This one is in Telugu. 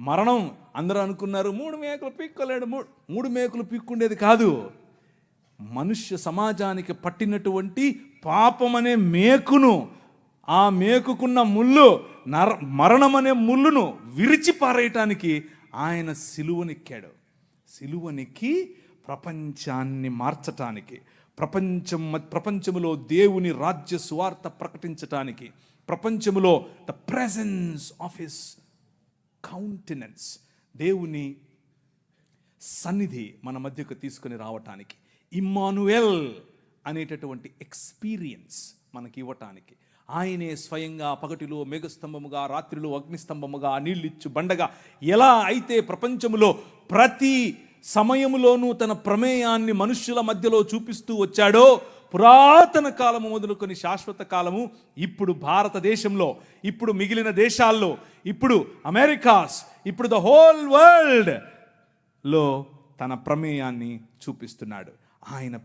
మరణం అందరూ అనుకున్నారు 3 మేకులు పీక్కోలేడు. 3 మేకులు పీక్కుండేది కాదు, మనుష్య సమాజానికి పట్టినటువంటి పాపం అనే మేకును, ఆ మేకుకున్న ముళ్ళు, మరణం అనే ముళ్ళును విరిచి పారేయటానికి ఆయన సిలువనెక్కాడు. సిలువనెక్కి ప్రపంచాన్ని మార్చటానికి, ప్రపంచములో దేవుని రాజ్య సువార్త ప్రకటించటానికి, ప్రపంచములో the presence of his countenance, దేవుని సన్నిధి మన మధ్యకు తీసుకుని రావటానికి, ఇమ్మానుయేల్ అనేటటువంటి ఎక్స్పీరియన్స్ మనకి ఇవ్వటానికి, ఆయనే స్వయంగా పగటిలో మేఘస్తంభముగా, రాత్రిలో అగ్నిస్తంభముగా, నీళ్ళిచ్చు బండగా ఎలా అయితే ప్రపంచములో ప్రతి సమయములోనూ తన ప్రమేయాన్ని మనుష్యుల మధ్యలో చూపిస్తూ వచ్చాడో, పురాతన కాలము మొదలుకొని శాశ్వత కాలము, ఇప్పుడు భారతదేశంలో, ఇప్పుడు మిగిలిన దేశాల్లో, ఇప్పుడు అమెరికాస్, ఇప్పుడు ద హోల్ వరల్డ్ లో తన ప్రమేయాన్ని చూపిస్తున్నాడు. ఆయన